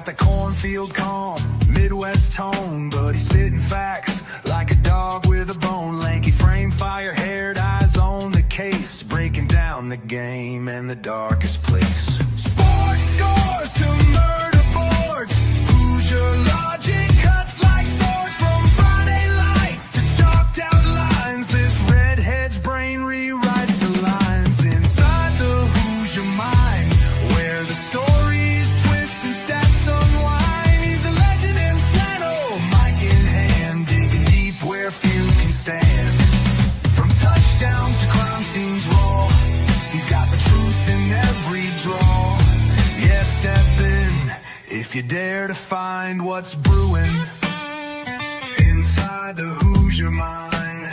got the cornfield calm, Midwest tone, but he's spitting facts like a dog with a bone. Lanky frame, fire-haired eyes on the case, breaking down the game in the darkest place. Sports scores to murder boards, Hoosier logic cuts like swords. From Friday lights to chalked out lines, this redhead's brain rewrites the lines inside the Hoosier mind, where the stories twist and stats unwind. He's a legend in flannel, mic in hand, digging deep where few can stand. From touchdowns to crime scenes raw, he's got the truth in every draw. Yeah, step in if you dare to find what's brewing inside the Hoosier mind.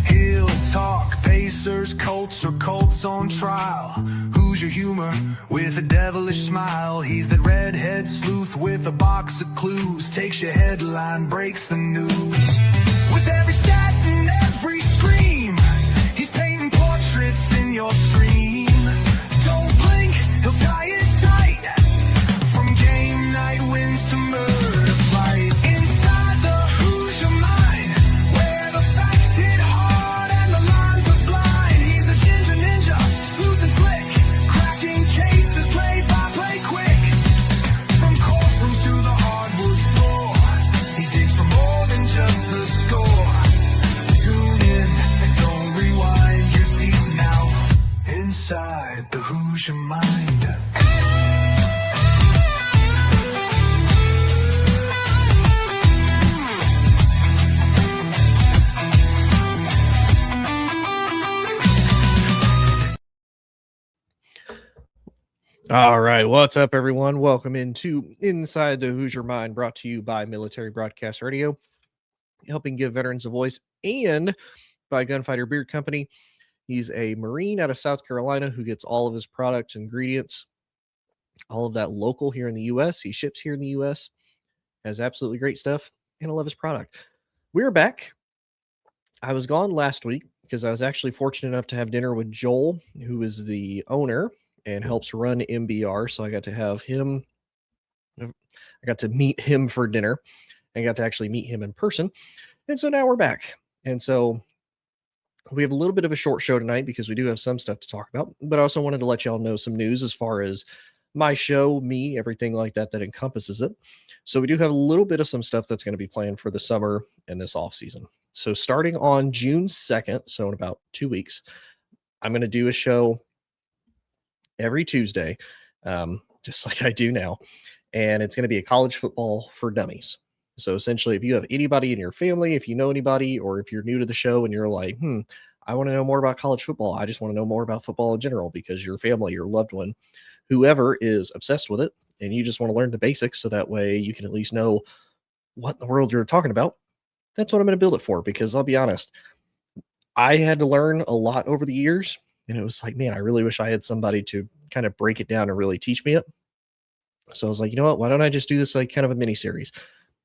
He'll talk Pacers, Colts, or Colts on trial. Hoosier humor with a devilish smile. He's that redhead sleuth with a box of clues. Takes your headline, breaks the news. With every stat and every scream, he's painting portraits in your stream. Don't blink, he'll tie it tight. From game night wins to murder flight. Inside the Hoosier mind, where the facts hit hard and the lines are blind. He's a ginger ninja, smooth and slick, cracking cases play by play quick. From courtrooms to the hardwood floor, he digs for more than just the score. Tune in and don't rewind, you're deep now inside the Hoosier mind. All right, what's up, everyone? Welcome into Inside the Hoosier Mind, brought to you by Military Broadcast Radio, helping give veterans a voice, and by Gunfighter Beard Company. He's a Marine out of South Carolina who gets all of his products, ingredients, all of that local here in the U.S. He ships here in the U.S., has absolutely great stuff, and I love his product. We're back. I was gone last week because I was actually fortunate enough to have dinner with Joel, who is the owner and helps run MBR. So I got to have him, I got to meet him for dinner and got to actually meet him in person. And so now we're back. And so we have a little bit of a short show tonight because we do have some stuff to talk about, but I also wanted to let y'all know some news as far as my show, me, everything like that, that encompasses it. So we do have a little bit of some stuff that's going to be planned for the summer and this off season. So starting on June 2nd, so in about 2 weeks, I'm going to do a show every Tuesday, just like I do now. And it's going to be a college football for dummies. So essentially, if you have anybody in your family, if you know anybody, or if you're new to the show and you're like, I want to know more about college football. I just want to know more about football in general because your family, your loved one, whoever is obsessed with it, and you just want to learn the basics so that way you can at least know what in the world you're talking about. That's what I'm going to build it for, because I'll be honest, I had to learn a lot over the years. And it was like, man, I really wish I had somebody to kind of break it down and really teach me it. So I was like, you know what? Why don't I just do this like kind of a mini series?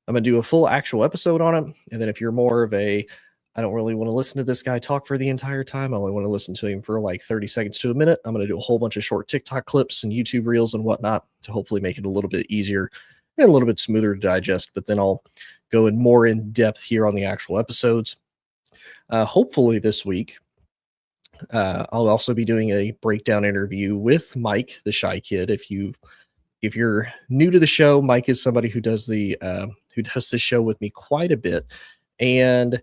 I'm going to do a full actual episode on it. And then if you're more of a, I don't really want to listen to this guy talk for the entire time, I only want to listen to him for like 30 seconds to a minute, I'm going to do a whole bunch of short TikTok clips and YouTube reels and whatnot to hopefully make it a little bit easier and a little bit smoother to digest. But then I'll go in more in depth here on the actual episodes. Hopefully this week, I'll also be doing a breakdown interview with Mike, the Shy Kid. If you're new to the show, Mike is somebody who does this show with me quite a bit, and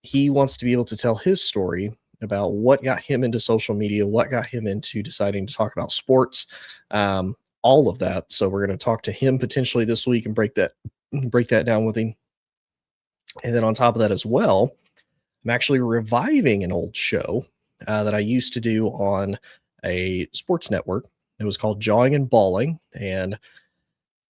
he wants to be able to tell his story about what got him into social media, what got him into deciding to talk about sports, all of that. So we're going to talk to him potentially this week and break that down with him. And then on top of that as well, I'm actually reviving an old show that I used to do on a sports network. It was called Jawing and Balling, and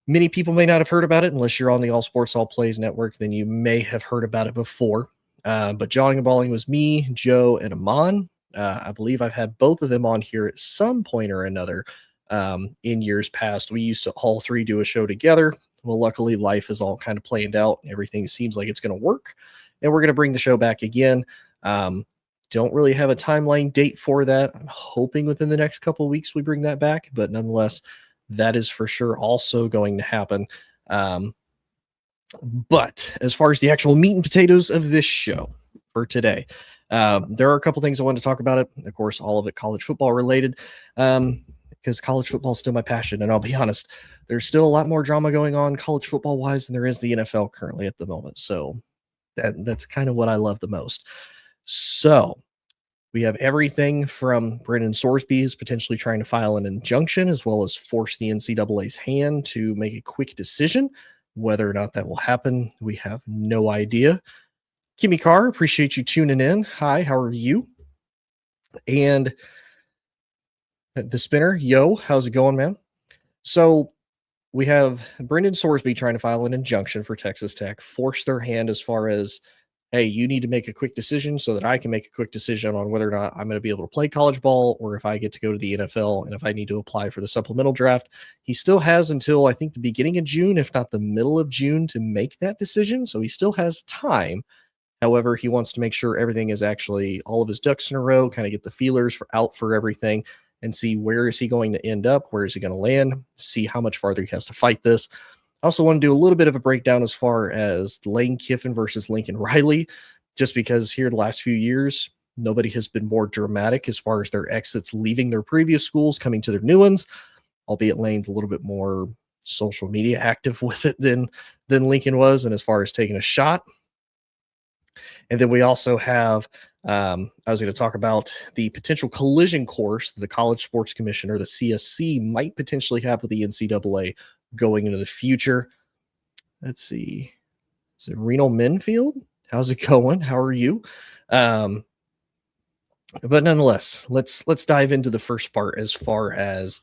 many people may not have heard about it unless you're on the All Sports All Plays network. Then you may have heard about it before. But Jawing and Balling was me, Joe, and Amon. I believe I've had both of them on here at some point or another in years past. We used to all three do a show together. Well, luckily, life is all kind of planned out. Everything seems like it's going to work, and we're going to bring the show back again. Don't really have a timeline date for that. I'm hoping within the next couple of weeks we bring that back, but nonetheless, That is for sure also going to happen. But as far as the actual meat and potatoes of this show for today, there are a couple things I wanted to talk about. It, of course, all of it college football related, because college football is still my passion. And I'll be honest, there's still a lot more drama going on college football wise than there is the NFL currently at the moment. So that's kind of what I love the most. So we have everything from Brendan Sorsby is potentially trying to file an injunction, as well as force the NCAA's hand to make a quick decision. Whether or not that will happen, we have no idea. Kimmy Carr, appreciate you tuning in. Hi, how are you? And the spinner, yo, how's it going, man? So we have Brendan Sorsby trying to file an injunction for Texas Tech, force their hand as far as, hey, you need to make a quick decision so that I can make a quick decision on whether or not I'm going to be able to play college ball or if I get to go to the NFL and if I need to apply for the supplemental draft. He still has until, I think, the beginning of June, if not the middle of June, to make that decision. So he still has time. However, he wants to make sure everything is actually all of his ducks in a row, kind of get the feelers out for everything and see where is he going to end up, where is he going to land, see how much farther he has to fight this. I also want to do a little bit of a breakdown as far as Lane Kiffin versus Lincoln Riley, just because here the last few years, nobody has been more dramatic as far as their exits leaving their previous schools, coming to their new ones, albeit Lane's a little bit more social media active with it than Lincoln was, and as far as taking a shot. And then we also have, I was going to talk about the potential collision course that the College Sports Commission, or the CSC, might potentially have with the NCAA going into the future. Let's see. Is it Reno Menfield? How's it going? How are you? But nonetheless, let's dive into the first part as far as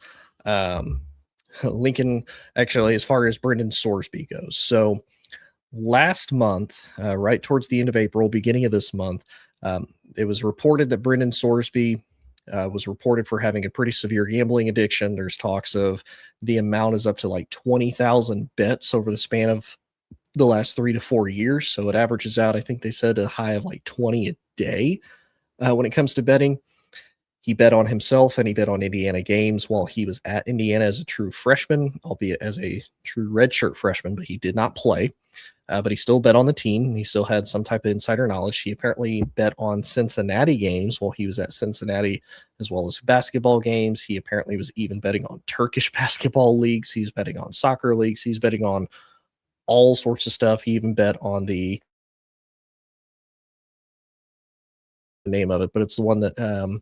Lincoln, actually, as far as Brendan Sorsby goes. So last month, right towards the end of April, beginning of this month, it was reported that Brendan Sorsby was reported for having a pretty severe gambling addiction. There's talks of the amount is up to like 20,000 bets over the span of the last 3 to 4 years. So it averages out, I think they said, a high of like 20 a day when it comes to betting. He bet on himself and he bet on Indiana games while he was at Indiana as a true freshman, albeit as a true redshirt freshman, but he did not play. But he still bet on the team. He still had some type of insider knowledge. He apparently bet on Cincinnati games while he was at Cincinnati, as well as basketball games. He apparently was even betting on Turkish basketball leagues. He's betting on soccer leagues. He's betting on all sorts of stuff. He even bet on the name of it, but it's the one that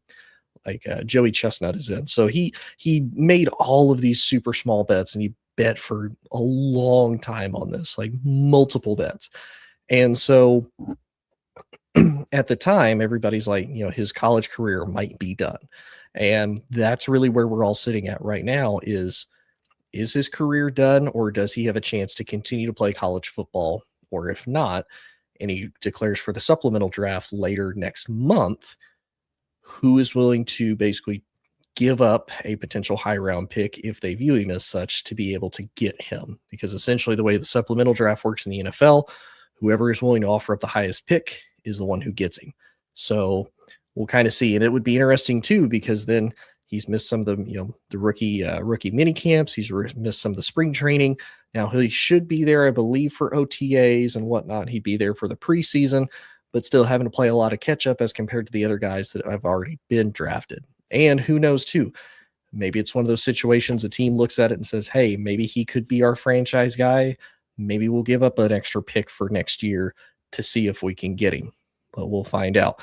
Joey Chestnut is in. So he made all of these super small bets, and he bet for a long time on this, like multiple bets. And so at the time, everybody's like, his college career might be done. And that's really where we're all sitting at right now is his career done, or does he have a chance to continue to play college football? Or if not, and he declares for the supplemental draft later next month, who is willing to basically give up a potential high round pick if they view him as such to be able to get him? Because essentially the way the supplemental draft works in the NFL, whoever is willing to offer up the highest pick is the one who gets him. So we'll kind of see. And it would be interesting too, because then he's missed some of the, the rookie mini camps. He's missed some of the spring training. Now he should be there, I believe, for OTAs and whatnot. He'd be there for the preseason, but still having to play a lot of catch up as compared to the other guys that have already been drafted. And who knows too, maybe it's one of those situations a team looks at it and says, hey, maybe he could be our franchise guy. Maybe we'll give up an extra pick for next year to see if we can get him, but we'll find out.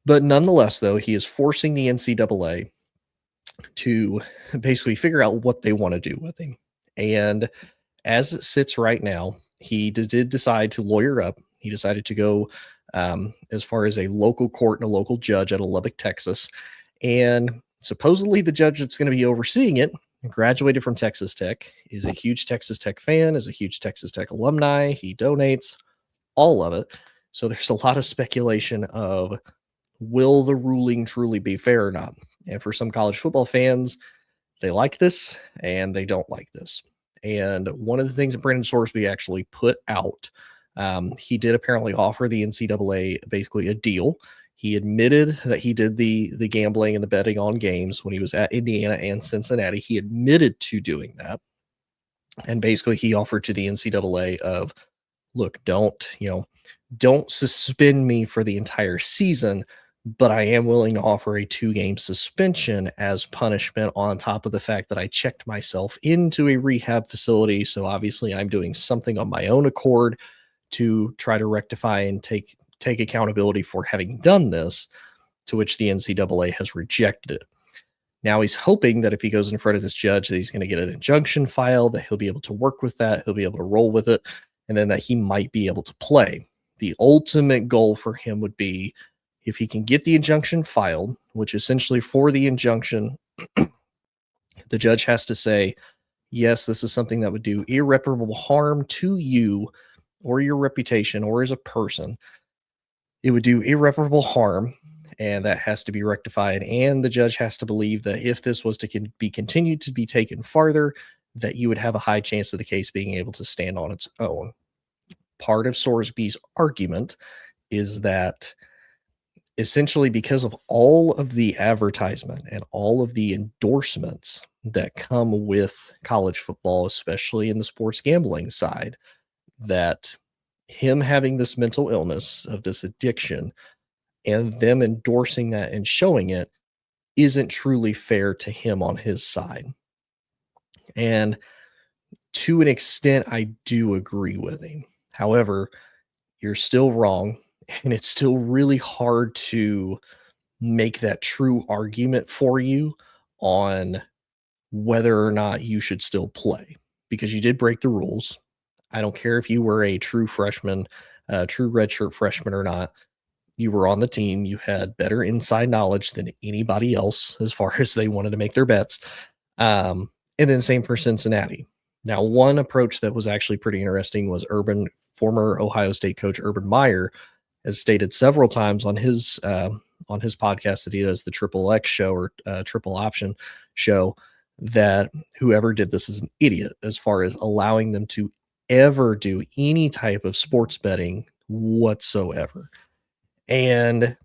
But nonetheless, though, he is forcing the NCAA to basically figure out what they want to do with him. And as it sits right now, he did decide to lawyer up. He decided to go as far as a local court and a local judge out of Lubbock, Texas. And supposedly the judge that's going to be overseeing it, graduated from Texas Tech, is a huge Texas Tech fan, is a huge Texas Tech alumni. He donates all of it. So there's a lot of speculation of, will the ruling truly be fair or not? And for some college football fans, they like this and they don't like this. And one of the things that Brendan Sorsby actually put out, he did apparently offer the NCAA basically a deal. He admitted that he did the gambling and the betting on games when he was at Indiana and Cincinnati. He admitted to doing that. And basically he offered to the NCAA of, look, don't suspend me for the entire season, but I am willing to offer a 2-game suspension as punishment on top of the fact that I checked myself into a rehab facility. So obviously I'm doing something on my own accord to try to rectify and take accountability for having done this, to which the NCAA has rejected it. Now he's hoping that if he goes in front of this judge, that he's going to get an injunction filed, that he'll be able to work with that, he'll be able to roll with it, and then that he might be able to play. The ultimate goal for him would be if he can get the injunction filed, which essentially for the injunction, the judge has to say, yes, this is something that would do irreparable harm to you or your reputation or as a person. It would do irreparable harm, and that has to be rectified. And the judge has to believe that if this was to be continued to be taken farther, that you would have a high chance of the case being able to stand on its own. Part of Sorsby's argument is that essentially because of all of the advertisement and all of the endorsements that come with college football, especially in the sports gambling side, that him having this mental illness of this addiction and them endorsing that and showing it isn't truly fair to him on his side. And to an extent, I do agree with him. However, you're still wrong, and it's still really hard to make that true argument for you on whether or not you should still play, because you did break the rules. I don't care if you were a true freshman, true redshirt freshman or not. You were on the team. You had better inside knowledge than anybody else as far as they wanted to make their bets. And then same for Cincinnati. Now, one approach that was actually pretty interesting was former Ohio State coach Urban Meyer has stated several times on his podcast that he does the Triple X show or Triple Option show that whoever did this is an idiot as far as allowing them to ever do any type of sports betting whatsoever. And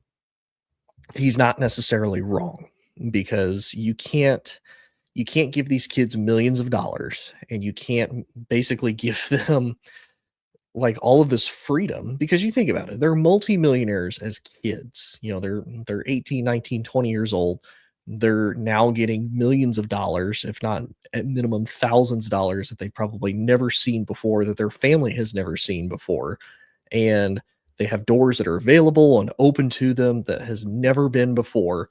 he's not necessarily wrong, because you can't give these kids millions of dollars, and you can't basically give them like all of this freedom, because you think about it, they're multimillionaires as kids. They're 18, 19, 20 years old. They're now getting millions of dollars, if not at minimum thousands of dollars, that they've probably never seen before, that their family has never seen before. And they have doors that are available and open to them that has never been before.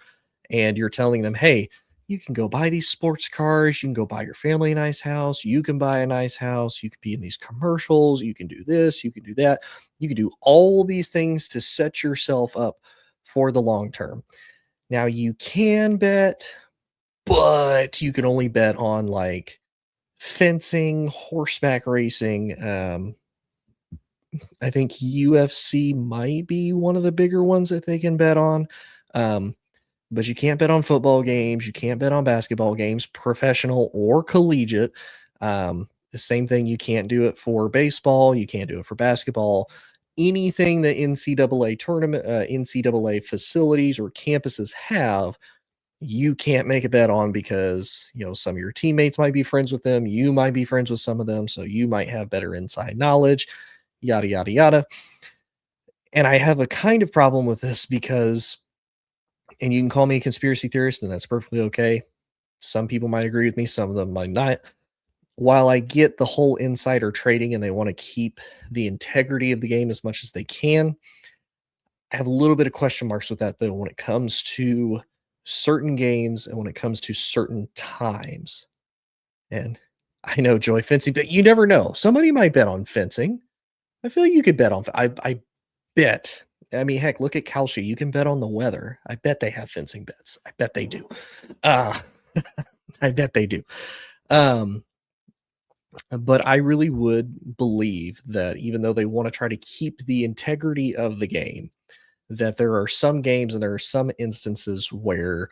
And you're telling them, hey, you can go buy these sports cars. You can go buy your family a nice house. You can buy a nice house. You can be in these commercials. You can do this. You can do that. You can do all these things to set yourself up for the long term. Now you can bet, but you can only bet on like fencing, horseback racing. I think UFC might be one of the bigger ones that they can bet on. But you can't bet on football games. You can't bet on basketball games, professional or collegiate. The same thing. You can't do it for baseball. You can't do it for basketball. Anything that NCAA tournament, NCAA facilities or campuses have, you can't make a bet on, because some of your teammates might be friends with them. You might be friends with some of them, so you might have better inside knowledge. Yada yada yada. And I have a kind of problem with this because. And you can call me a conspiracy theorist, and that's perfectly okay. Some people might agree with me. Some of them might not. While I get the whole insider trading and they want to keep the integrity of the game as much as they can, I have a little bit of question marks with that, though, when it comes to certain games and when it comes to certain times. And I know, Joy, fencing, but you never know. Somebody might bet on fencing. I feel like you could bet on. I bet. I mean, heck, look at Kalshi. You can bet on the weather. I bet they have fencing bets. I bet they do. I bet they do. But I really would believe that even though they want to try to keep the integrity of the game, that there are some games and there are some instances where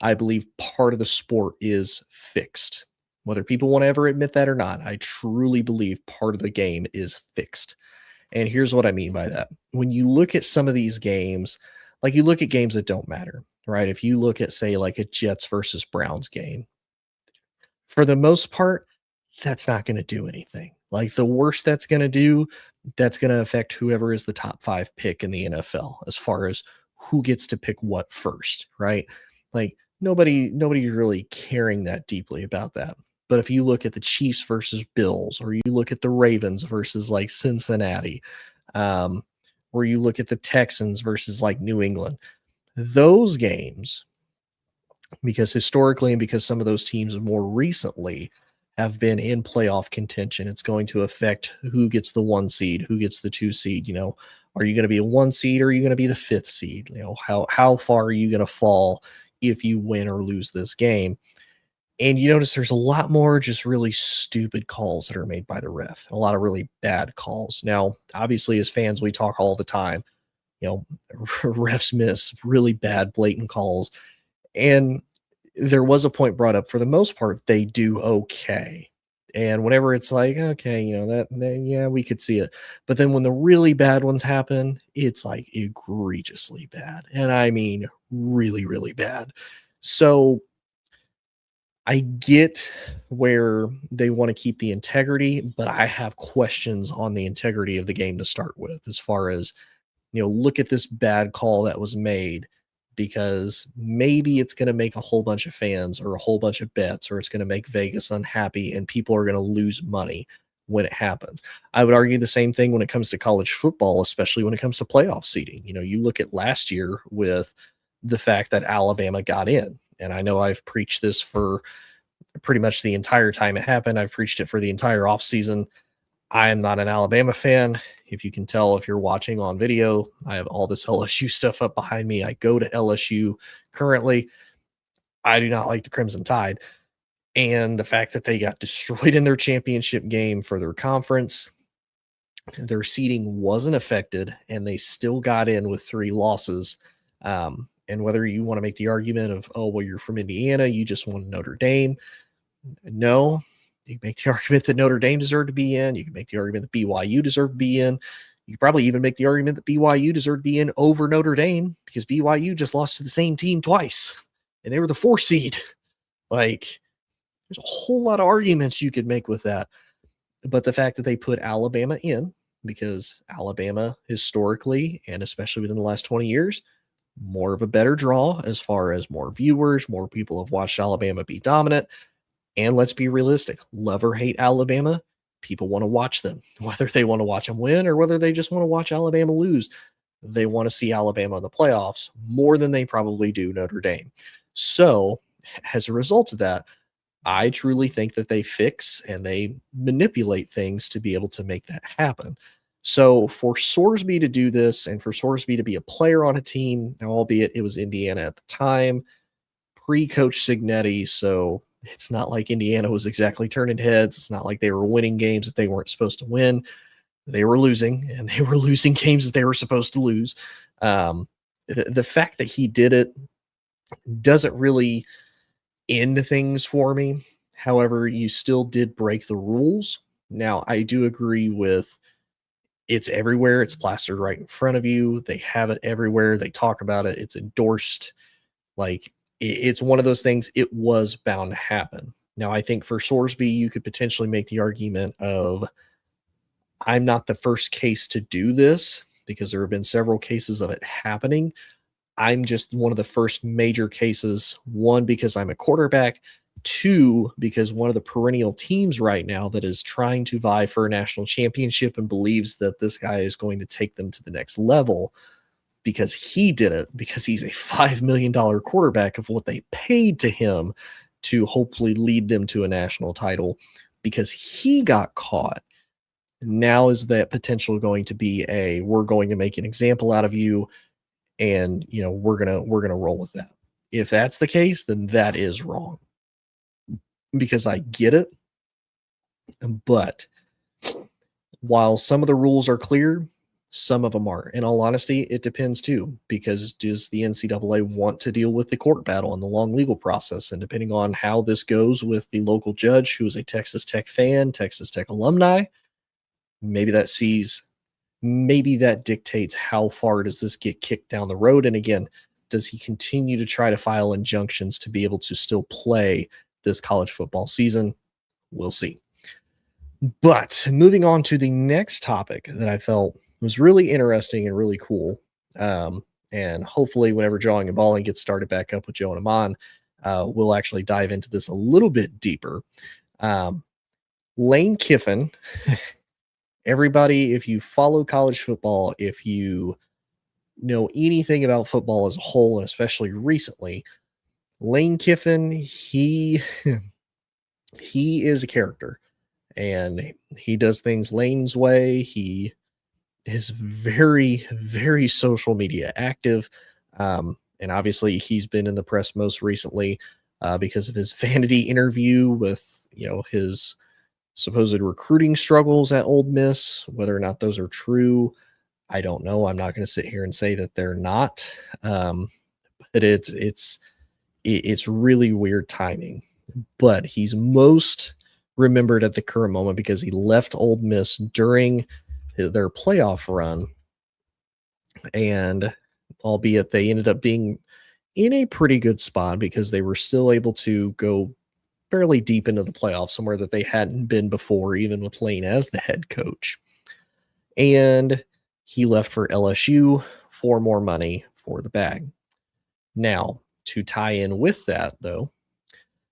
I believe part of the sport is fixed. Whether people want to ever admit that or not, I truly believe part of the game is fixed. And here's what I mean by that. When you look at some of these games, like you look at games that don't matter, right? If you look at, say, like a Jets versus Browns game, for the most part, that's not going to do anything. Like the worst that's going to do, that's going to affect whoever is the top 5 pick in the NFL as far as who gets to pick what first, right? Like nobody really caring that deeply about that. But if you look at the Chiefs versus Bills, or you look at the Ravens versus like Cincinnati, um, or you look at the Texans versus like New England, those games, because historically and because some of those teams more recently have been in playoff contention, it's going to affect who gets the 1 seed, who gets the 2 seed. Are you going to be a 1 seed, or are you going to be the 5th seed? How far are you going to fall if you win or lose this game? And you notice there's a lot more just really stupid calls that are made by the ref, a lot of really bad calls. Now, obviously, as fans, we talk all the time. Refs miss really bad, blatant calls. And there was a point brought up, for the most part, they do okay. And whenever it's like, okay, yeah, we could see it. But then when the really bad ones happen, it's like egregiously bad. And I mean, really, really bad. So I get where they want to keep the integrity, but I have questions on the integrity of the game to start with, as far as, look at this bad call that was made, because maybe it's going to make a whole bunch of fans or a whole bunch of bets, or it's going to make Vegas unhappy and people are going to lose money when it happens. I would argue the same thing when it comes to college football, especially when it comes to playoff seeding. You look at last year with the fact that Alabama got in, and I know I've preached this for pretty much the entire time it happened. I've preached it for the entire offseason. I am not an Alabama fan. If you can tell, if you're watching on video, I have all this LSU stuff up behind me. I go to LSU currently. I do not like the Crimson Tide. And the fact that they got destroyed in their championship game for their conference, their seeding wasn't affected, and they still got in with 3 losses. And whether you want to make the argument of, oh, well, you're from Indiana, you just won Notre Dame. No, you can make the argument that Notre Dame deserved to be in. You can make the argument that BYU deserved to be in. You could probably even make the argument that BYU deserved to be in over Notre Dame, because BYU just lost to the same team twice, and they were the 4 seed. Like, there's a whole lot of arguments you could make with that. But the fact that they put Alabama in, because Alabama historically, and especially within the last 20 years, more of a better draw as far as more viewers, more people have watched Alabama be dominant. And let's be realistic, love or hate Alabama, people want to watch them, whether they want to watch them win or whether they just want to watch Alabama lose. They want to see Alabama in the playoffs more than they probably do Notre Dame. So as a result of that, I truly think that they fix and they manipulate things to be able to make that happen. So for Sorsby to do this, and for Sorsby to be a player on a team, now albeit it was Indiana at the time, pre-Coach Signetti, so it's not like Indiana was exactly turning heads. It's not like they were winning games that they weren't supposed to win. They were losing, and they were losing games that they were supposed to lose. The fact that he did it doesn't really end things for me. However, you still did break the rules. Now, I do agree with, it's everywhere. It's plastered right in front of you. They have it everywhere. They talk about it. It's endorsed. Like, it's one of those things, it was bound to happen. Now, I think for Sorsby, you could potentially make the argument of, I'm not the first case to do this, because there have been several cases of it happening. I'm just one of the first major cases, 1, because I'm a quarterback, 2, because one of the perennial teams right now that is trying to vie for a national championship and believes that this guy is going to take them to the next level, because he did it, because he's a $5 million quarterback of what they paid to him to hopefully lead them to a national title, because he got caught. Now is that potential going to be we're going to make an example out of you, and we're gonna roll with that. If that's the case, then that is wrong, because I get it. But while some of the rules are clear, some of them aren't. In all honesty, it depends too, because does the NCAA want to deal with the court battle and the long legal process? And depending on how this goes with the local judge, who is a Texas Tech fan, Texas Tech alumni, maybe that sees maybe that dictates how far does this get kicked down the road. And again, does he continue to try to file injunctions to be able to still play this college football season? We'll see. But moving on to the next topic that I felt was really interesting and really cool. And hopefully, whenever Drawing and Balling gets started back up with Joe and Amon, we'll actually dive into this a little bit deeper. Lane Kiffin, everybody, if you follow college football, if you know anything about football as a whole, and especially recently, Lane Kiffin, he is a character. And he does things Lane's way. He is very, very social media active. And obviously, he's been in the press most recently because of his vanity interview with, his supposed recruiting struggles at Ole Miss. Whether or not those are true, I don't know. I'm not going to sit here and say that they're not. But it's really weird timing. But he's most remembered at the current moment because he left Ole Miss during their playoff run, and albeit they ended up being in a pretty good spot because they were still able to go fairly deep into the playoffs, somewhere that they hadn't been before, even with Lane as the head coach. And he left for LSU for more money for the bag. Now, to tie in with that, though,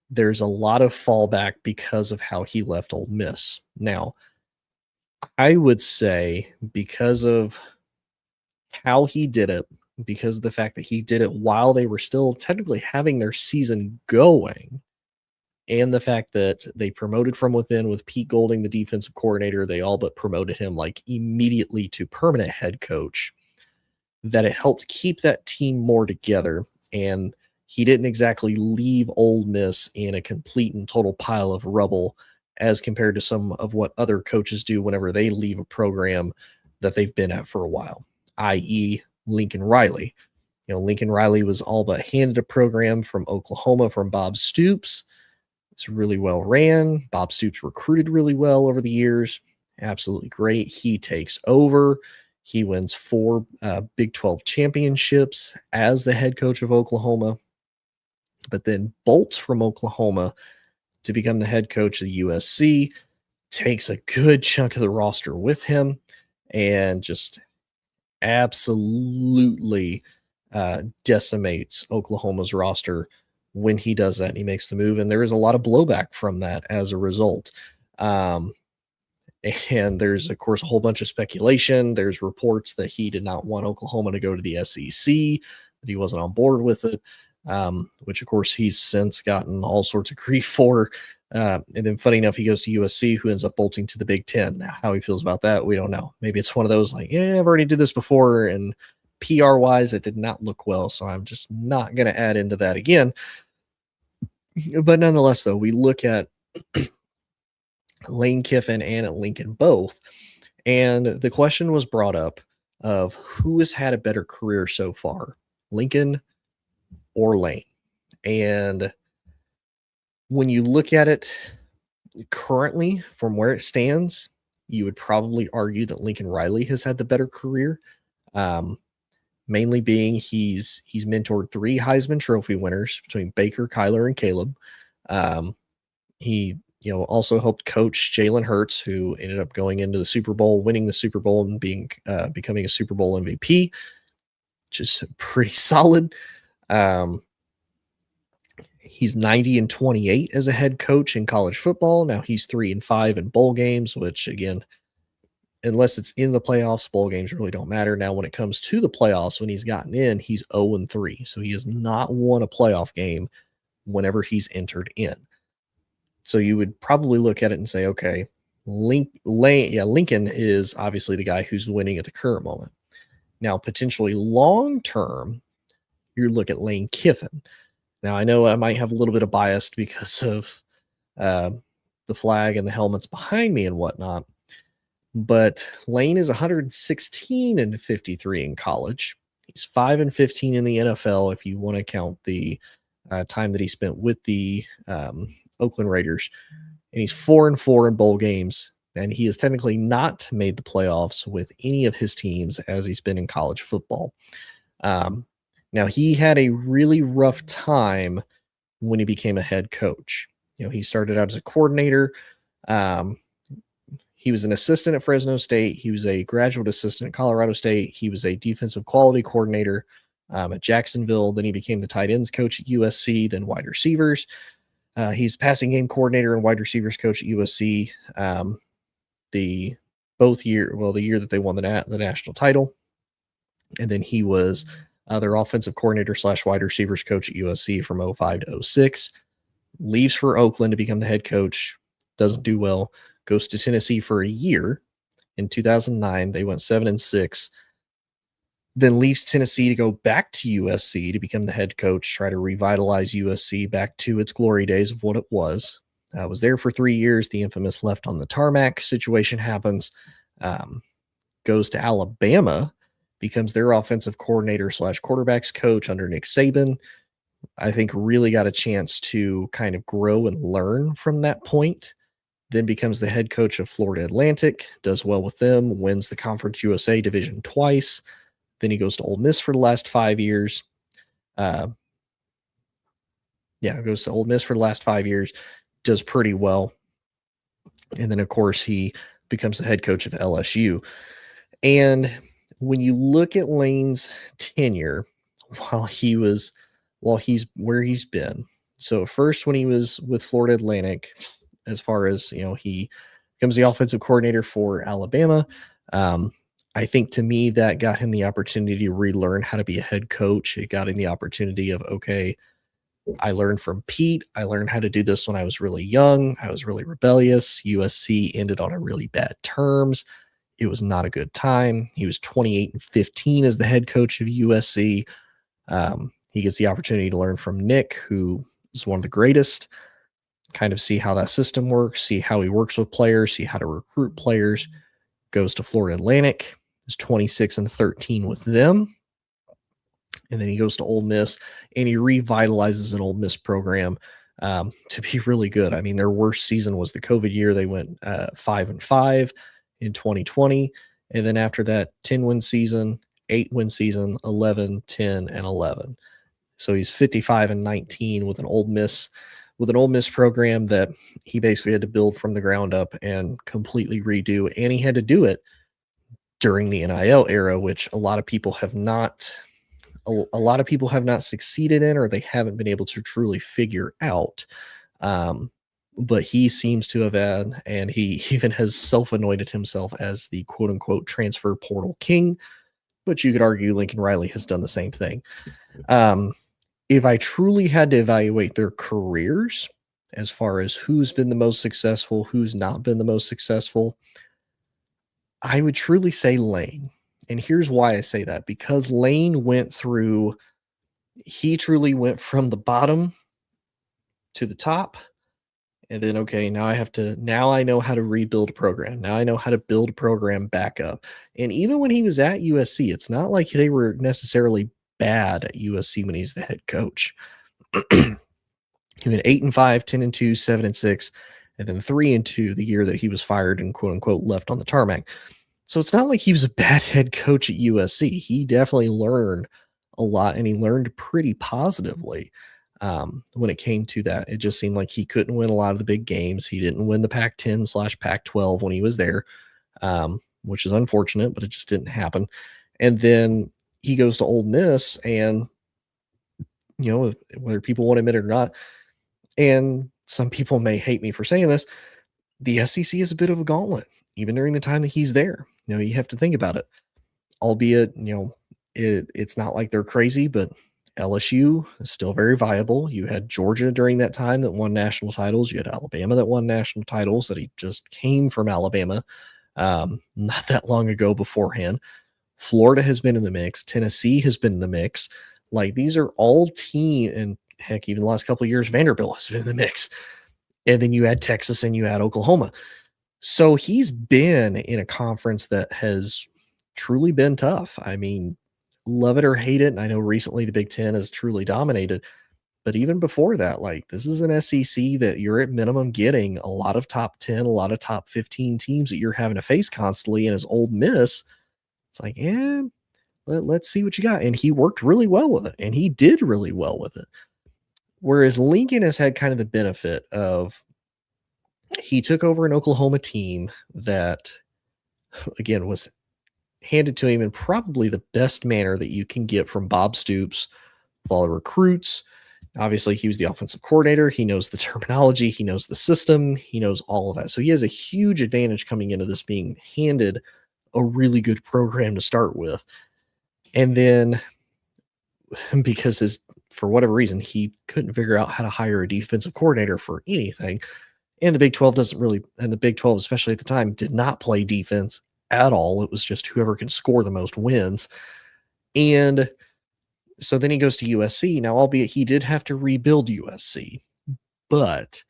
there's a lot of fallback because of how he left Ole Miss. Now, I would say because of how he did it, because of the fact that he did it while they were still technically having their season going, and the fact that they promoted from within with Pete Golding, the defensive coordinator, they all but promoted him like immediately to permanent head coach, that it helped keep that team more together. And he didn't exactly leave Ole Miss in a complete and total pile of rubble as compared to some of what other coaches do whenever they leave a program that they've been at for a while, i.e. Lincoln Riley. Lincoln Riley was all but handed a program from Oklahoma from Bob Stoops. It's really well ran. Bob Stoops recruited really well over the years. Absolutely great. He takes over. He wins 4 Big 12 championships as the head coach of Oklahoma, but then bolts from Oklahoma to become the head coach of the USC, takes a good chunk of the roster with him, and just absolutely decimates Oklahoma's roster when he does that and he makes the move. And there is a lot of blowback from that as a result. And there's, of course, a whole bunch of speculation. There's reports that he did not want Oklahoma to go to the SEC, that he wasn't on board with it, which, of course, he's since gotten all sorts of grief for. And then, funny enough, he goes to USC, who ends up bolting to the Big Ten. Now, how he feels about that, we don't know. Maybe it's one of those like, yeah, I've already did this before, and PR-wise, it did not look well, so I'm just not going to add into that again. But nonetheless, though, we look at Lane Kiffin and at Lincoln both, and the question was brought up of who has had a better career so far, Lincoln or Lane. And when you look at it currently from where it stands, you would probably argue that Lincoln Riley has had the better career. Mainly being he's mentored 3 Heisman Trophy winners between Baker, Kyler, and Caleb. He also helped coach Jalen Hurts, who ended up going into the Super Bowl, winning the Super Bowl, and becoming a Super Bowl MVP, which is pretty solid. He's 90-28 as a head coach in college football. Now he's 3-5 in bowl games, which again, unless it's in the playoffs, bowl games really don't matter. Now, when it comes to the playoffs, when he's gotten in, he's 0-3. So he has not won a playoff game whenever he's entered in. So you would probably look at it and say, okay, Lincoln is obviously the guy who's winning at the current moment. Now, potentially long-term, you look at Lane Kiffin. Now, I know I might have a little bit of bias because of the flag and the helmets behind me and whatnot. But Lane is 116-53 in college. He's 5-15 in the NFL if you want to count the time that he spent with the Oakland Raiders. And he's 4-4 in bowl games. and he has technically not made the playoffs with any of his teams as he's been in college football. Now, he had a really rough time when he became a head coach. He started out as a coordinator. He was an assistant at Fresno State. He was a graduate assistant at Colorado State. He was a defensive quality coordinator at Jacksonville. Then he became the tight ends coach at USC, then wide receivers. He's passing game coordinator and wide receivers coach at USC. The year that they won the national title. And then he was their offensive coordinator / wide receivers coach at USC from 05 to 06. Leaves for Oakland to become the head coach. Doesn't do well. Goes to Tennessee for a year. In 2009, they went 7-6. Then leaves Tennessee to go back to USC to become the head coach, try to revitalize USC back to its glory days of what it was. Was there for 3 years. The infamous left on the tarmac situation happens. Goes to Alabama, becomes their offensive coordinator / quarterbacks coach under Nick Saban. I think really got a chance to kind of grow and learn from that point. Then becomes the head coach of Florida Atlantic, does well with them, wins the Conference USA division twice. Then he goes to Ole Miss for the last 5 years. Goes to Ole Miss for the last 5 years, does pretty well. And then, of course, he becomes the head coach of LSU. And when you look at Lane's tenure while he's where he's been, so first when he was with Florida Atlantic, as far as, he becomes the offensive coordinator for Alabama. I think to me that got him the opportunity to relearn how to be a head coach. It got him the opportunity of, okay, I learned from Pete. I learned how to do this when I was really young. I was really rebellious. USC ended on a really bad terms. It was not a good time. He was 28-15 as the head coach of USC. He gets the opportunity to learn from Nick, who is one of the greatest, kind of see how that system works, see how he works with players, see how to recruit players. Goes to Florida Atlantic, is 26-13 with them. And then he goes to Ole Miss and he revitalizes an Ole Miss program to be really good. I mean, their worst season was the COVID year. They went 5-5 in 2020. And then after that, 10-win season, 8-win season, 11, 10, and 11. So he's 55-19 with an Ole Miss program that he basically had to build from the ground up and completely redo. And he had to do it during the NIL era, which a lot of people have not succeeded in, or they haven't been able to truly figure out. But he seems to have had, and he even has self-anointed himself as the quote unquote transfer portal king. But you could argue Lincoln Riley has done the same thing. If I truly had to evaluate their careers as far as who's been the most successful, who's not been the most successful, I would truly say Lane. And here's why I say that. Because Lane he truly went from the bottom to the top. And then, okay, now I know how to rebuild a program. Now I know how to build a program back up. And even when he was at USC, it's not like they were necessarily bad at USC when he's the head coach. He went 8-5, 10-2, 7-6, and then 3-2 the year that he was fired and quote unquote left on the tarmac. So it's not like he was a bad head coach at USC. He definitely learned a lot, and he learned pretty positively when it came to that. It just seemed like he couldn't win a lot of the big games. He didn't win the Pac-10 / Pac-12 when he was there, which is unfortunate, but it just didn't happen. And then he goes to Ole Miss, and whether people want to admit it or not, and some people may hate me for saying this, the SEC is a bit of a gauntlet, even during the time that he's there. You have to think about it. Albeit, it's not like they're crazy, but LSU is still very viable. You had Georgia during that time that won national titles. You had Alabama that won national titles, that he just came from Alabama not that long ago beforehand. Florida has been in the mix. Tennessee has been in the mix. Like, these are all and heck, even the last couple of years, Vanderbilt has been in the mix. And then you add Texas and you add Oklahoma. So he's been in a conference that has truly been tough. I mean, love it or hate it. And I know recently the Big Ten has truly dominated, But even before that, like, this is an SEC that you're at minimum getting a lot of top 10, a lot of top 15 teams that you're having to face constantly. And as Ole Miss, it's like, let's see what you got. And he worked really well with it, and he did really well with it. Whereas Lincoln has had kind of the benefit of he took over an Oklahoma team that, again, was handed to him in probably the best manner that you can get from Bob Stoops with all the recruits. Obviously, he was the offensive coordinator. He knows the terminology. He knows the system. He knows all of that. So he has a huge advantage coming into this, being handed a really good program to start with. And then because for whatever reason, he couldn't figure out how to hire a defensive coordinator for anything. And the Big 12 and the Big 12, especially at the time, did not play defense at all. It was just whoever can score the most wins. And so then he goes to USC. Now, albeit he did have to rebuild USC, but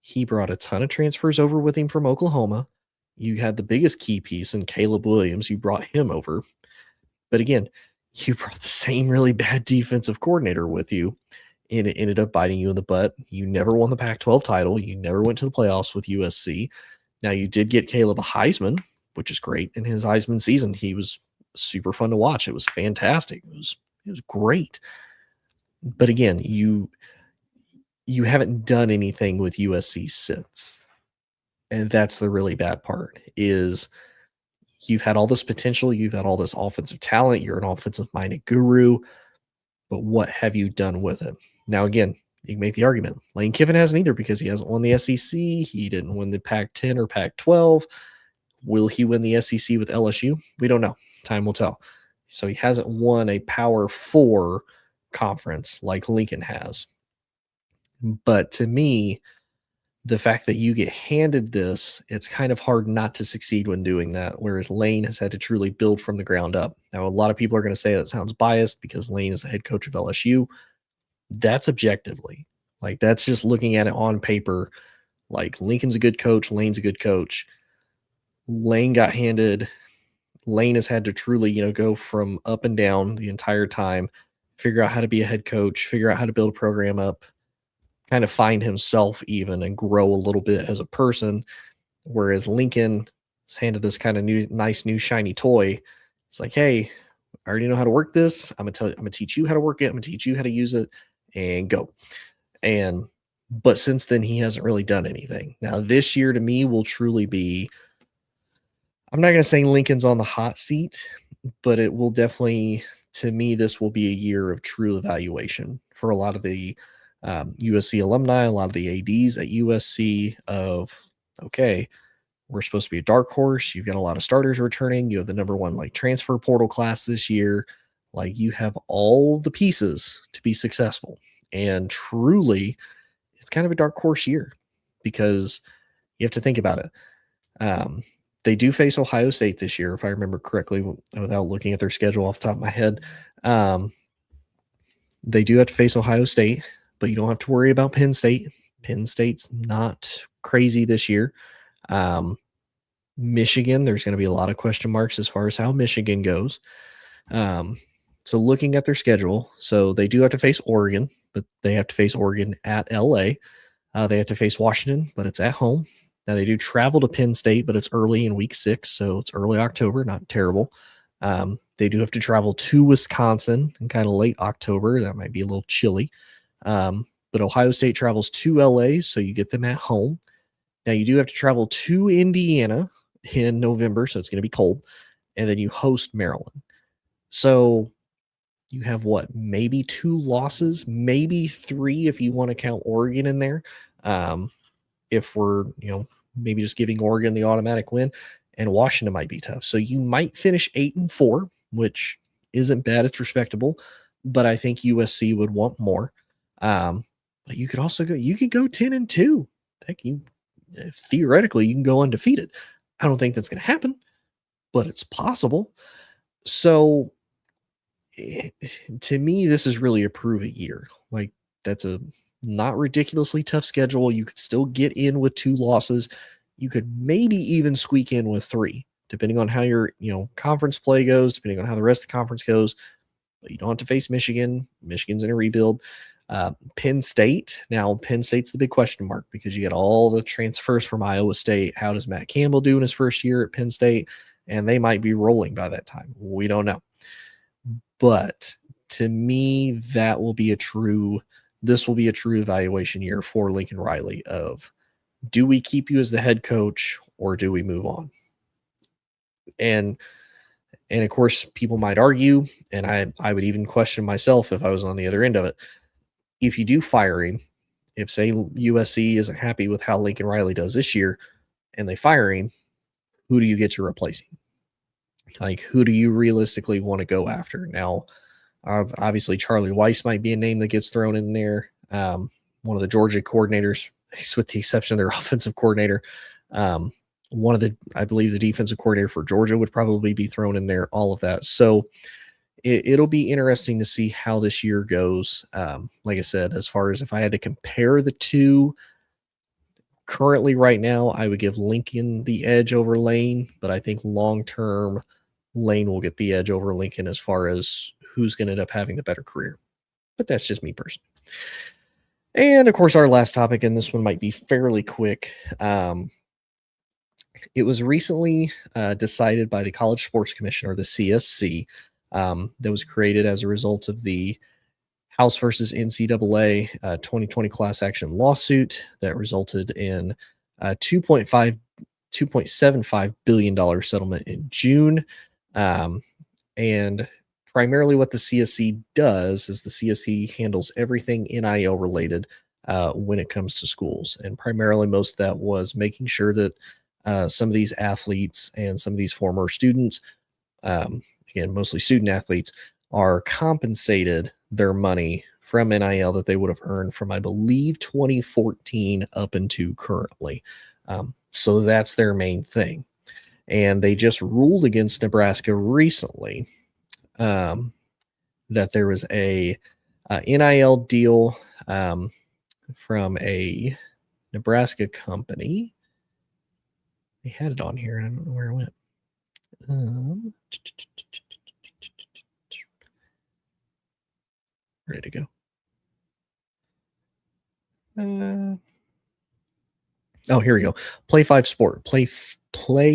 he brought a ton of transfers over with him from Oklahoma. You had the biggest key piece in Caleb Williams. You brought him over. But again, you brought the same really bad defensive coordinator with you, and it ended up biting you in the butt. You never won the Pac-12 title. You never went to the playoffs with USC. Now, you did get Caleb a Heisman, which is great. In his Heisman season, he was super fun to watch. It was fantastic. It was great. But again, you haven't done anything with USC since. And that's the really bad part, is you've had all this potential. You've had all this offensive talent. You're an offensive-minded guru. But what have you done with it? Now, again, you can make the argument. Lane Kiffin hasn't either, because he hasn't won the SEC. He didn't win the Pac-10 or Pac-12. Will he win the SEC with LSU? We don't know. Time will tell. So he hasn't won a Power 4 conference like Lincoln has. But to me, the fact that you get handed this, it's kind of hard not to succeed when doing that, whereas Lane has had to truly build from the ground up. Now, a lot of people are going to say that sounds biased because Lane is the head coach of LSU. That's objectively. Like, that's just looking at it on paper. Like, Lincoln's a good coach. Lane's a good coach. Lane has had to truly, go from up and down the entire time, figure out how to be a head coach, figure out how to build a program up, kind of find himself even and grow a little bit as a person. Whereas Lincoln is handed this kind of nice new shiny toy. It's like, hey, I already know how to work this. I'm gonna teach you how to work it. I'm gonna teach you how to use it, and go. But since then, he hasn't really done anything. Now, this year to me will truly be, I'm not going to say Lincoln's on the hot seat, but it will definitely, to me, this will be a year of true evaluation for a lot of the USC alumni, a lot of the ADs at USC of, okay, we're supposed to be a dark horse. You've got a lot of starters returning. You have the number one transfer portal class this year. Like, you have all the pieces to be successful. And truly, it's kind of a dark horse year, because you have to think about it. They do face Ohio State this year, if I remember correctly, without looking at their schedule off the top of my head. They do have to face Ohio State, but you don't have to worry about Penn State. Penn State's not crazy this year. Michigan, there's going to be a lot of question marks as far as how Michigan goes. So looking at their schedule, so they do have to face Oregon, but they have to face Oregon at LA. They have to face Washington, but it's at home. Now, they do travel to Penn State, but it's early in week 6, so it's early October, not terrible. They do have to travel to Wisconsin in kind of late October. That might be a little chilly. But Ohio State travels to LA, so you get them at home. Now, you do have to travel to Indiana in November, so it's going to be cold. And then you host Maryland. So you have maybe 2 losses, maybe 3 if you want to count Oregon in there. If we're, maybe just giving Oregon the automatic win, and Washington might be tough. So you might finish 8-4, which isn't bad. It's respectable, but I think USC would want more. But you could also go 10-2. Theoretically, you can go undefeated. I don't think that's going to happen, but it's possible. So to me, this is really a prove it year. Like, that's a not ridiculously tough schedule. You could still get in with 2 losses. You could maybe even squeak in with 3, depending on how your conference play goes, depending on how the rest of the conference goes. But you don't have to face Michigan. Michigan's in a rebuild. Penn State. Now, Penn State's the big question mark because you get all the transfers from Iowa State. How does Matt Campbell do in his first year at Penn State? And they might be rolling by that time. We don't know. But to me, this will be a true evaluation year for Lincoln Riley of, do we keep you as the head coach or do we move on? And of course, people might argue, and I would even question myself if I was on the other end of it. If you do fire him, if say USC isn't happy with how Lincoln Riley does this year and they fire him, who do you get to replace him? Like, who do you realistically want to go after? Now, obviously, Charlie Weiss might be a name that gets thrown in there. One of the Georgia coordinators, with the exception of their offensive coordinator. I believe the defensive coordinator for Georgia would probably be thrown in there, all of that. So it'll be interesting to see how this year goes. Like I said, as far as if I had to compare the two, currently right now, I would give Lincoln the edge over Lane, but I think long-term Lane will get the edge over Lincoln as far as who's going to end up having the better career. But that's just me personally. And of course, our last topic, and this one might be fairly quick. It was recently decided by the College Sports Commission, or the CSC, that was created as a result of the House versus NCAA 2020 class action lawsuit that resulted in a $2.75 billion settlement in June. And primarily what the CSC does is the CSC handles everything NIL related when it comes to schools. And primarily most of that was making sure that some of these athletes and some of these former students, again, mostly student athletes, are compensated their money from NIL that they would have earned from, I believe, 2014 up into currently. So that's their main thing. And they just ruled against Nebraska recently that there was a NIL deal from a Nebraska company. They had it on here. I don't know where it went. Ready to go. Oh, here we go. Play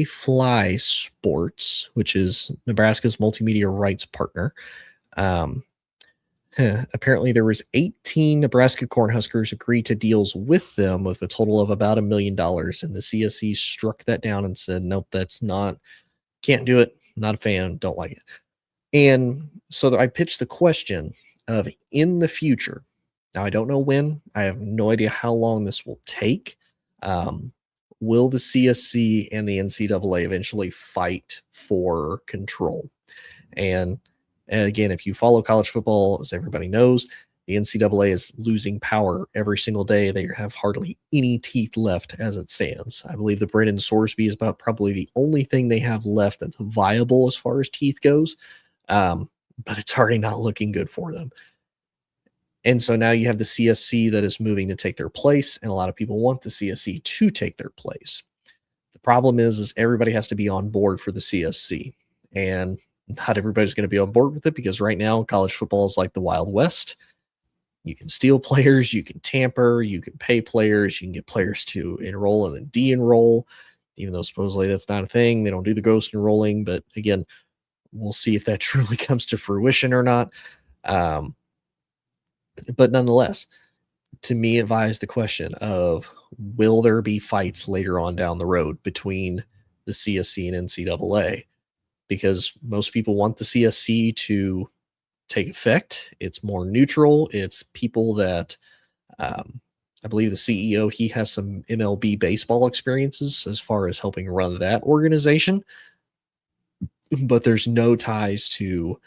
Fly Sports, which is Nebraska's multimedia rights partner. Apparently there was 18 Nebraska Cornhuskers agreed to deals with them with a total of about $1 million. And the CSC struck that down and said, nope, can't do it. Not a fan. Don't like it. And so I pitched the question of, in the future, now I don't know when, I have no idea how long this will take. Will the CSC and the NCAA eventually fight for control? And again, if you follow college football, as everybody knows, the NCAA is losing power every single day. They have hardly any teeth left as it stands. I believe the Brennan Sorsby is about probably the only thing they have left that's viable as far as teeth goes. But it's already not looking good for them. And so now you have the CSC that is moving to take their place, and a lot of people want the CSC to take their place. The problem is everybody has to be on board for the CSC, and not everybody's going to be on board with it because right now college football is like the Wild West. You can steal players, you can tamper, you can pay players, you can get players to enroll and then de-enroll, even though supposedly that's not a thing. They don't do the ghost enrolling, but again, we'll see if that truly comes to fruition or not. But nonetheless, to me, it lies the question of, will there be fights later on down the road between the CSC and NCAA? Because most people want the CSC to take effect. It's more neutral. It's people that, I believe the CEO, he has some MLB baseball experiences as far as helping run that organization. But there's no ties to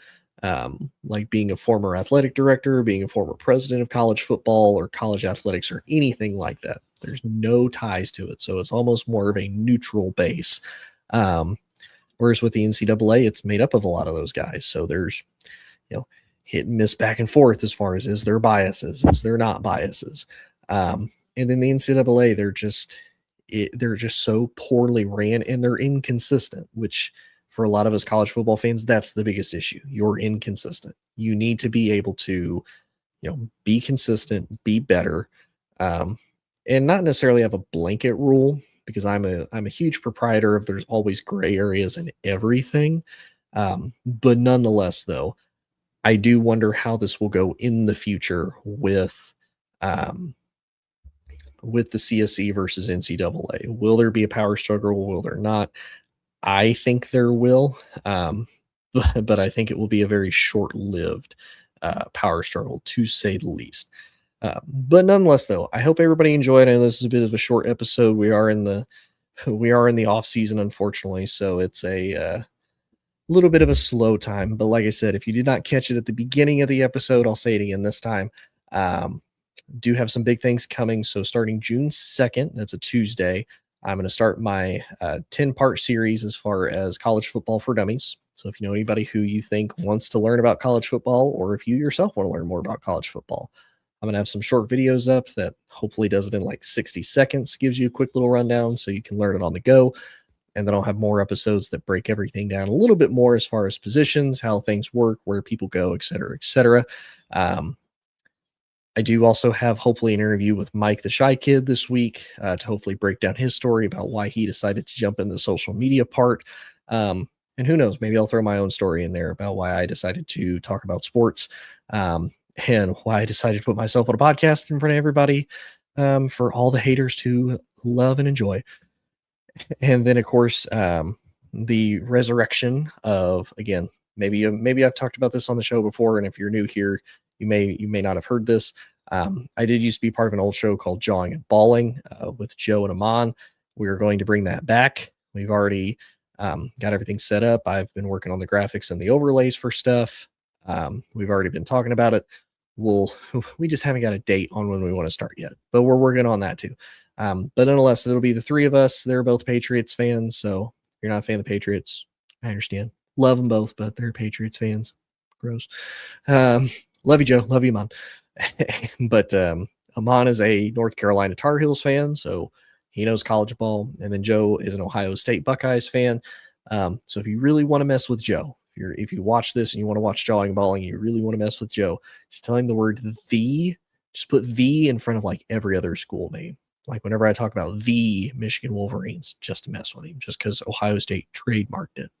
like being a former athletic director, being a former president of college football or college athletics or anything like that. There's no ties to it. So it's almost more of a neutral base. Whereas with the NCAA, it's made up of a lot of those guys. So there's, hit and miss back and forth as far as, is there biases? Is there not biases? And then the NCAA, they're just so poorly ran and they're inconsistent, which for a lot of us college football fans, that's the biggest issue. You're inconsistent. You need to be able to be consistent, be better, and not necessarily have a blanket rule, because I'm a huge proprietor of there's always gray areas in everything. But nonetheless, though, I do wonder how this will go in the future with the CSC versus NCAA. Will there be a power struggle? Will there not? I think there will, but I think it will be a very short-lived power struggle, to say the least. But nonetheless, though, I hope everybody enjoyed. I know this is a bit of a short episode. We are in the off season, unfortunately, so it's a little bit of a slow time. But like I said, if you did not catch it at the beginning of the episode, I'll say it again this time. Do have some big things coming. So starting June 2nd, that's a Tuesday, I'm going to start my 10-part series as far as college football for dummies. So if you know anybody who you think wants to learn about college football, or if you yourself want to learn more about college football, I'm going to have some short videos up that hopefully does it in like 60 seconds, gives you a quick little rundown so you can learn it on the go. And then I'll have more episodes that break everything down a little bit more as far as positions, how things work, where people go, et cetera, et cetera. I do also have hopefully an interview with Mike the Shy Kid this week to hopefully break down his story about why he decided to jump in the social media part. And who knows, maybe I'll throw my own story in there about why I decided to talk about sports and why I decided to put myself on a podcast in front of everybody for all the haters to love and enjoy. And then, of course, the resurrection of, again, maybe I've talked about this on the show before, and if you're new here, you may not have heard this. I did used to be part of an old show called Jawing and Balling with Joe and Amon. We are going to bring that back. We've already got everything set up. I've been working on the graphics and the overlays for stuff. We've already been talking about it. We just haven't got a date on when we want to start yet, but we're working on that too. But nonetheless, it'll be the three of us. They're both Patriots fans, so if you're not a fan of the Patriots, I understand. Love them both, but they're Patriots fans. Gross. Love you, Joe. Love you, Amon. But Amon is a North Carolina Tar Heels fan, so he knows college ball. And then Joe is an Ohio State Buckeyes fan. So if you really want to mess with Joe, if you watch this and you want to watch Jawing and Balling and you really want to mess with Joe, just tell him the word "the." Just put "the" in front of like every other school name. Like whenever I talk about the Michigan Wolverines, just to mess with him, just because Ohio State trademarked it.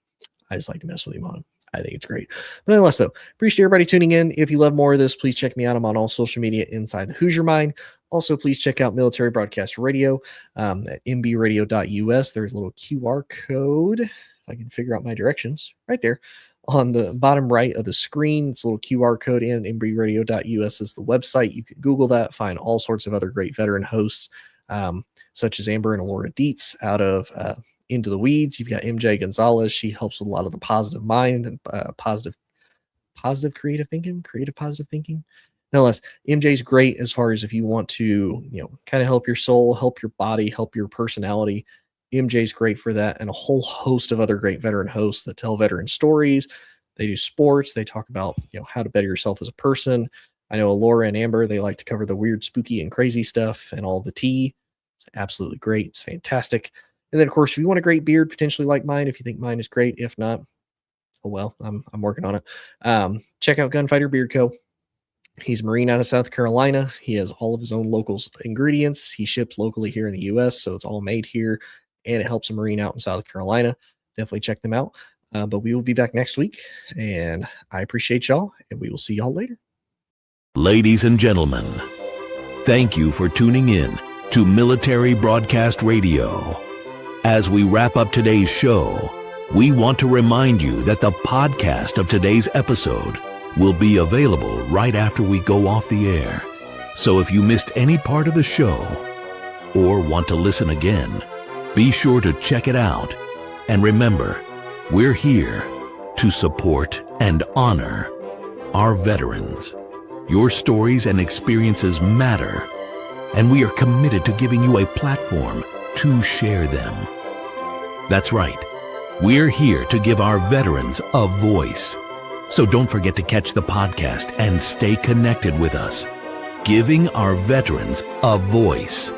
I just like to mess with him on it. I think it's great. But nonetheless, though, appreciate everybody tuning in. If you love more of this, please check me out. I'm on all social media inside the Hoosier Mind. Also, please check out Military Broadcast Radio at mbradio.us. There's a little QR code, if I can figure out my directions, right there on the bottom right of the screen. It's a little QR code, and mbradio.us is the website. You can Google that, find all sorts of other great veteran hosts, such as Amber and Alora Dietz out of Into the Weeds. You've got MJ Gonzalez. She helps with a lot of the positive mind and positive creative positive thinking. Nonetheless, MJ's great as far as if you want to, kind of help your soul, help your body, help your personality. MJ's great for that, and a whole host of other great veteran hosts that tell veteran stories. They do sports. They talk about, how to better yourself as a person. I know Laura and Amber, they like to cover the weird, spooky, and crazy stuff and all the tea. It's absolutely great. It's fantastic. And then, of course, if you want a great beard, potentially like mine, if you think mine is great, if not, oh well, I'm working on it. Check out Gunfighter Beard Co. He's a Marine out of South Carolina. He has all of his own local ingredients. He ships locally here in the U.S., so it's all made here, and it helps a Marine out in South Carolina. Definitely check them out. But we will be back next week, and I appreciate y'all, and we will see y'all later. Ladies and gentlemen, thank you for tuning in to Military Broadcast Radio. As we wrap up today's show, we want to remind you that the podcast of today's episode will be available right after we go off the air. So if you missed any part of the show or want to listen again, be sure to check it out. And remember, we're here to support and honor our veterans. Your stories and experiences matter, and we are committed to giving you a platform to share them. That's right. We're here to give our veterans a voice. So don't forget to catch the podcast and stay connected with us. Giving our veterans a voice.